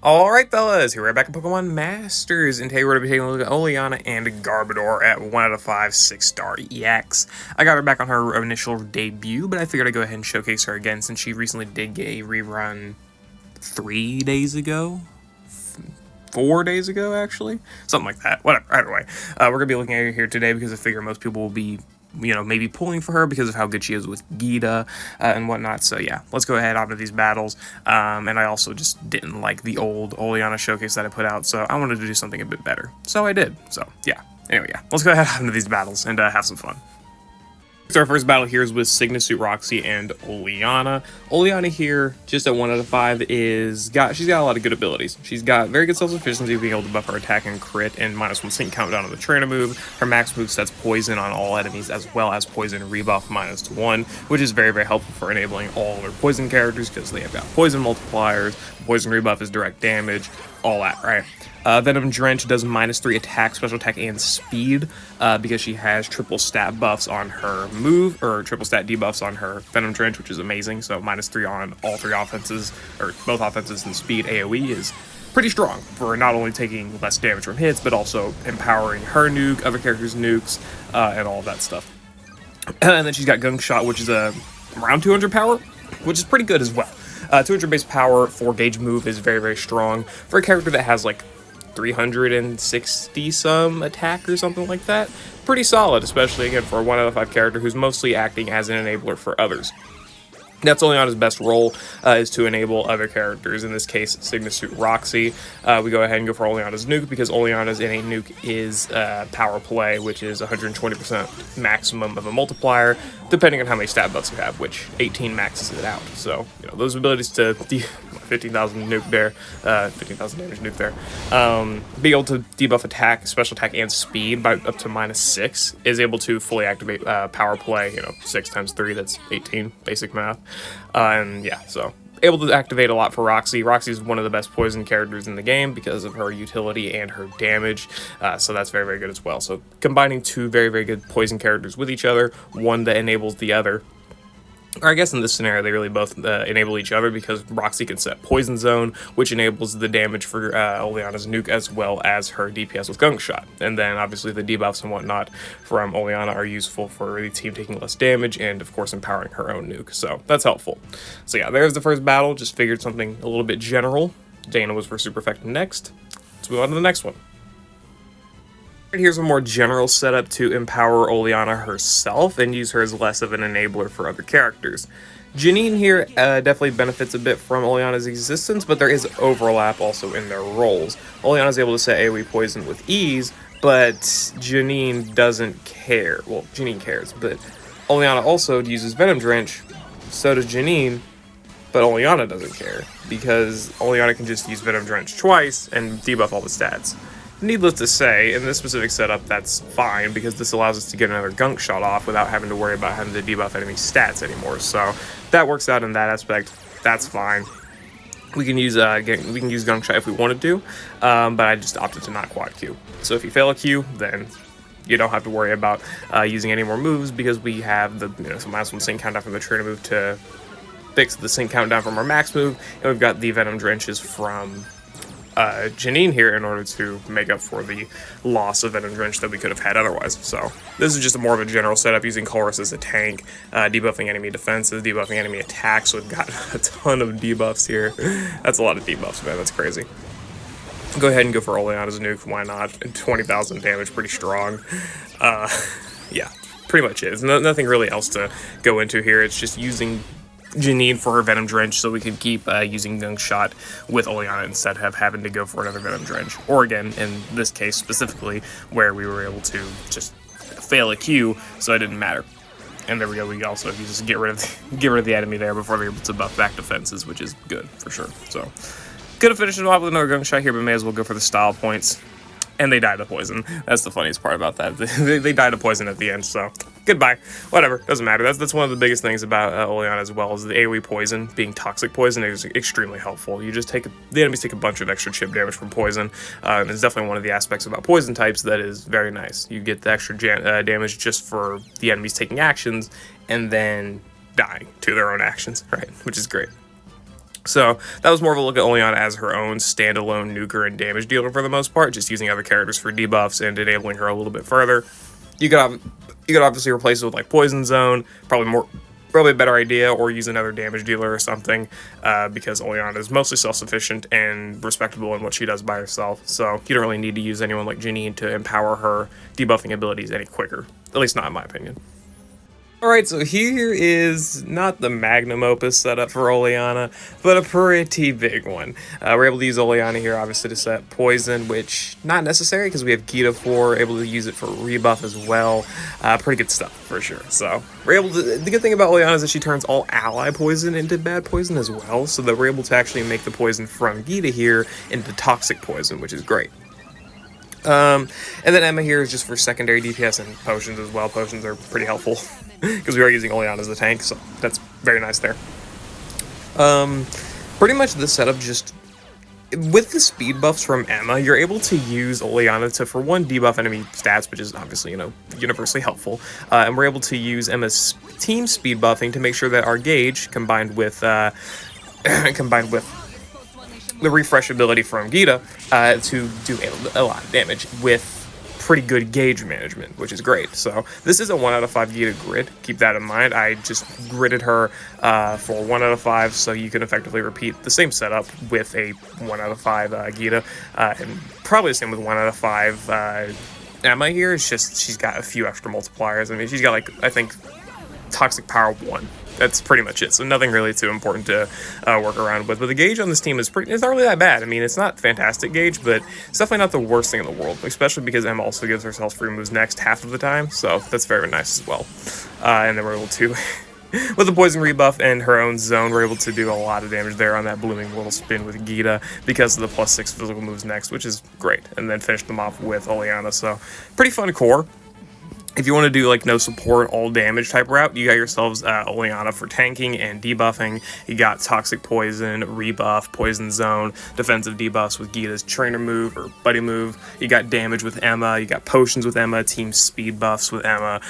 Alright fellas, here we're back at Pokemon Masters, and today we're going to be taking a look at Oleana and Garbodor at 1 out of 5 6-star EX. I got her back on her initial debut, but I figured I'd go ahead and showcase her again since she recently did get a rerun 3 days ago? 4 days ago, actually? Something like that. Whatever, either way. We're going to be looking at her here today because I figure most people will be maybe pulling for her because of how good she is with GEETA and whatnot. So yeah, let's go ahead onto these battles. And I also just didn't like the old Oleana showcase that I put out, so I wanted to do something a bit better. So I did. So yeah. Anyway, yeah, let's go ahead onto these battles and have some fun. So our first battle here is with Suit Roxy and Oleana. Oleana here, just at 1 out of 5, she's got a lot of good abilities. She's got very good self-sufficiency, being able to buff her attack and crit, and -1 sync countdown on the trainer move. Her max move sets poison on all enemies, as well as poison rebuff -1, which is very, very helpful for enabling all of their poison characters, because they have got poison multipliers, poison rebuff is direct damage, all that, right? Venom Drench does -3 attack, special attack, and speed because she has triple stat buffs on her move, or triple stat debuffs on her Venom Drench, which is amazing. So -3 on all 3 offenses, or both offenses, and speed AoE is pretty strong for not only taking less damage from hits, but also empowering her nuke, other characters' nukes, and all of that stuff. And then she's got Gunk Shot, which is around 200 power, which is pretty good as well. 200 base power, 4 gauge move is very, very strong for a character that has like 360 some attack or something like that. Pretty solid, especially again for a 1 out of 5 character who's mostly acting as an enabler for others. That's Oleana's best role, is to enable other characters, in this case Suit Roxy. We go ahead and go for Oleana's nuke, because Oleana's innate nuke is power play, which is 120% maximum of a multiplier, depending on how many stat buffs you have, which 18 maxes it out. So, those abilities to 15,000 nuke there, 15,000 damage nuke there, be able to debuff attack, special attack, and speed by up to -6, is able to fully activate power play, 6 times 3, that's 18, basic math. And yeah, so able to activate a lot for Roxy. Roxy is one of the best poison characters in the game because of her utility and her damage, so that's very, very good as well. So combining 2 very, very good poison characters with each other, one that enables the other, or I guess in this scenario they really both enable each other, because Roxy can set Poison Zone, which enables the damage for Oleana's nuke, as well as her DPS with Gunk Shot. And then obviously the debuffs and whatnot from Oleana are useful for the team taking less damage, and of course empowering her own nuke, so that's helpful. So yeah, there's the first battle. Just figured something a little bit general. Dana was for super effective next. Let's move on to the next one. Here's a more general setup to empower Oleana herself and use her as less of an enabler for other characters. Janine here definitely benefits a bit from Oleana's existence, but there is overlap also in their roles. Oleana is able to set AoE poison with ease, but Janine doesn't care. Well, Janine cares, but Oleana also uses Venom Drench, so does Janine, but Oleana doesn't care, because Oleana can just use Venom Drench twice and debuff all the stats. Needless to say, in this specific setup, that's fine, because this allows us to get another Gunk Shot off without having to worry about having to debuff enemy stats anymore. So that works out in that aspect. That's fine. We can use Gunk Shot if we wanted to, but I just opted to not quad Q. So if you fail a Q, then you don't have to worry about using any more moves, because we have the -1 sync countdown from the trainer move to fix the sync countdown from our max move, and we've got the Venom Drenches from Janine here in order to make up for the loss of Venom Drench that we could have had otherwise. So this is just more of a general setup, using Chorus as a tank, debuffing enemy defenses, debuffing enemy attacks. So we've got a ton of debuffs here. That's a lot of debuffs, man. That's crazy. Go ahead and go for Oleana's nuke. Why not? 20,000 damage, pretty strong. Yeah, pretty much it. There's nothing really else to go into here. It's just using Janine for her Venom Drench, so we can keep using Gunk Shot with Oleana instead of having to go for another Venom Drench. Or again, in this case specifically, where we were able to just fail a Q, so it didn't matter. And there we go. We also just get rid of the enemy there before they're able to buff back defenses, which is good for sure. So could have finished it off with another Gunk Shot here, but may as well go for the style points. And they died to poison. That's the funniest part about that. They died to poison at the end, so goodbye. Whatever, doesn't matter. That's one of the biggest things about Oleana as well, is the AoE poison. Being toxic poison is extremely helpful. You just the enemies take a bunch of extra chip damage from poison, and it's definitely one of the aspects about poison types that is very nice. You get the extra damage just for the enemies taking actions, and then dying to their own actions, right? Which is great. So that was more of a look at Oleana as her own standalone nuker and damage dealer for the most part, just using other characters for debuffs and enabling her a little bit further. You could obviously replace it with like Poison Zone, probably a better idea, or use another damage dealer or something, because Oleana is mostly self-sufficient and respectable in what she does by herself, so you don't really need to use anyone like Janine to empower her debuffing abilities any quicker, at least not in my opinion. Alright, so here is not the magnum opus setup for Oleana, but a pretty big one. We're able to use Oleana here, obviously, to set Poison, which not necessary because we have GEETA 4, able to use it for rebuff as well. Pretty good stuff, for sure. So, we're able to, the good thing about Oleana is that she turns all ally poison into bad poison as well, so that we're able to actually make the poison from GEETA here into toxic poison, which is great. And then Emma here is just for secondary DPS and potions as well. Potions are pretty helpful because we are using Oleana as a tank, so that's very nice there. Pretty much this setup just... With the speed buffs from Emma, you're able to use Oleana to, for one, debuff enemy stats, which is obviously, you know, universally helpful. And we're able to use Emma's team speed buffing to make sure that our gauge, combined with the refresh ability from GEETA, to do a lot of damage with pretty good gauge management, which is great. So this is a 1 out of 5 GEETA grid. Keep that in mind. I just gridded her for 1 out of 5, so you can effectively repeat the same setup with a 1 out of 5 GEETA, and probably the same with 1 out of 5 Emma here. It's just she's got a few extra multipliers. I mean, she's got, like, I think Toxic Power 1. That's pretty much it, so nothing really too important to work around with. But the gauge on this team is it's not really that bad. I mean, it's not fantastic gauge, but it's definitely not the worst thing in the world, especially because Emma also gives herself free moves next half of the time, so that's very nice as well. And then we're able to, with the poison rebuff and her own zone, we're able to do a lot of damage there on that blooming little spin with GEETA because of the +6 physical moves next, which is great. And then finish them off with Oleana, so pretty fun core. If you want to do like no support, all damage type route, you got yourselves Oleana for tanking and debuffing. You got Toxic Poison, Rebuff, Poison Zone, defensive debuffs with GEETA's trainer move or buddy move. You got damage with Emma, you got potions with Emma, team speed buffs with Emma,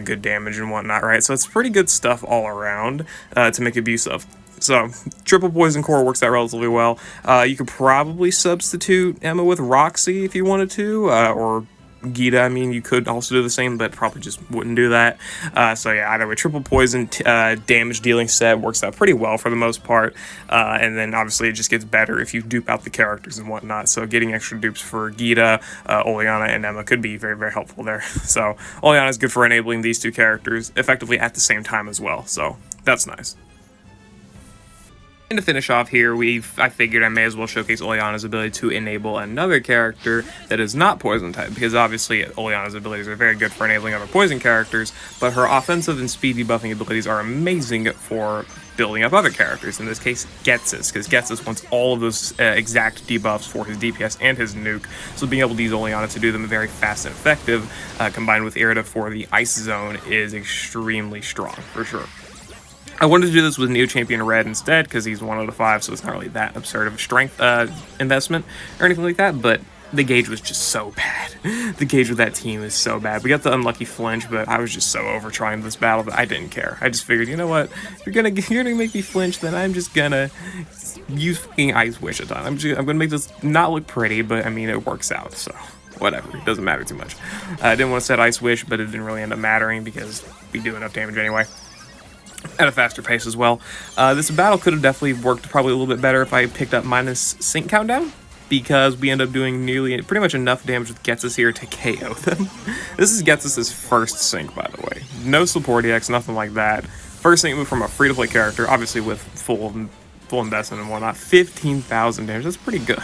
good damage and whatnot, right? So it's pretty good stuff all around to make abuse of. So, triple poison core works out relatively well. You could probably substitute Emma with Roxy if you wanted to, or GEETA. I mean, you could also do the same, but probably just wouldn't do that. So yeah, either way, triple poison damage dealing set works out pretty well for the most part, and then obviously it just gets better if you dupe out the characters and whatnot. So getting extra dupes for GEETA, Oleana, and Emma could be very helpful there. So Oleana is good for enabling these two characters effectively at the same time as well. So that's nice. And to finish off here, I figured I may as well showcase Oleana's ability to enable another character that is not poison type, because obviously Oleana's abilities are very good for enabling other poison characters, but her offensive and speed debuffing abilities are amazing for building up other characters, in this case Ghetsis, because Ghetsis wants all of those exact debuffs for his DPS and his nuke, so being able to use Oleana to do them very fast and effective, combined with Irida for the ice zone, is extremely strong, for sure. I wanted to do this with Neo Champion Red instead, because he's 1 out of 5, so it's not really that absurd of a strength investment or anything like that, but the gauge was just so bad. The gauge with that team is so bad. We got the unlucky flinch, but I was just so over trying this battle that I didn't care. I just figured, you know what, you're gonna make me flinch, then I'm just gonna use fucking Ice Wish a ton. I'm gonna make this not look pretty, but I mean, it works out, so whatever, it doesn't matter too much. I didn't want to set Ice Wish, but it didn't really end up mattering because we do enough damage anyway. At a faster pace as well. This battle could have definitely worked probably a little bit better if I picked up minus sync countdown, because we end up doing pretty much enough damage with Ghetsis here to KO them. This is Ghetsis' first sync, by the way. No support EX, nothing like that. First sync move from a free-to-play character, obviously with full investment and whatnot. 15,000 damage, that's pretty good.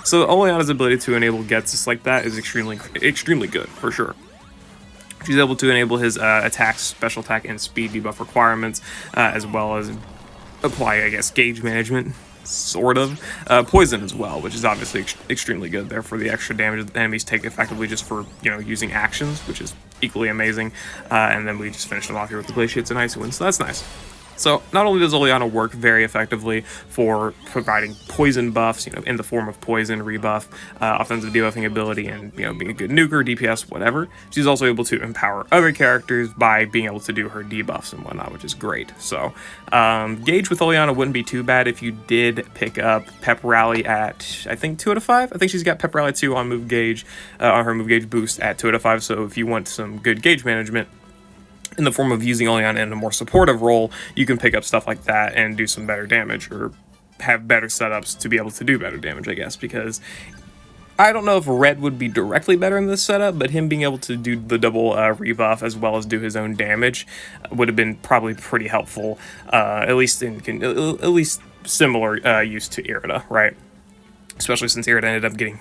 So Oleana's ability to enable Ghetsis like that is extremely good, for sure. She's able to enable his attacks, special attack, and speed debuff requirements, as well as apply, I guess, gauge management, sort of. Poison as well, which is obviously extremely good there for the extra damage that the enemies take effectively just for, you know, using actions, which is equally amazing. And then we just finish them off here with the Glaciates and Icy Wind, so that's nice. So not only does Oleana work very effectively for providing poison buffs, in the form of poison, rebuff, offensive debuffing ability, and being a good nuker, DPS, whatever, she's also able to empower other characters by being able to do her debuffs and whatnot, which is great. So gauge with Oleana wouldn't be too bad if you did pick up Pep Rally at, I think, 2 out of 5. I think she's got Pep Rally 2 on move gauge, on her move gauge boost at 2 out of 5. So if you want some good gauge management in the form of using Oleana in a more supportive role, you can pick up stuff like that and do some better damage, or have better setups to be able to do better damage, I guess, because I don't know if Red would be directly better in this setup, but him being able to do the double rebuff as well as do his own damage would have been probably pretty helpful, at least similar use to Irida, right? Especially since Irida ended up getting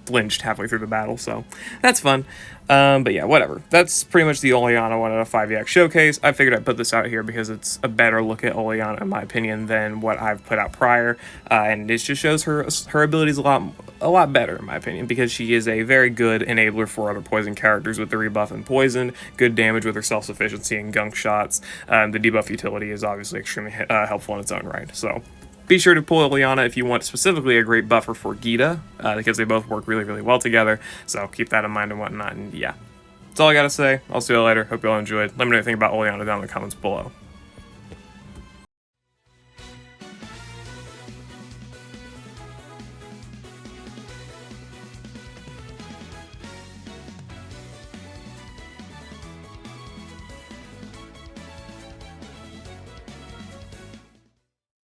flinched halfway through the battle, so that's fun. But yeah, whatever. That's pretty much the Oleana 1 out of 5 EX showcase. I figured I'd put this out here because it's a better look at Oleana, in my opinion, than what I've put out prior, and it just shows her abilities a lot better, in my opinion, because she is a very good enabler for other poison characters with the rebuff and poison, good damage with her self-sufficiency and gunk shots. The debuff utility is obviously extremely helpful in its own right, so be sure to pull Oleana if you want specifically a great buffer for GEETA, because they both work really, really well together, so keep that in mind and whatnot, and yeah. That's all I gotta say. I'll see you later. Hope you all enjoyed. Let me know what you think about Oleana down in the comments below.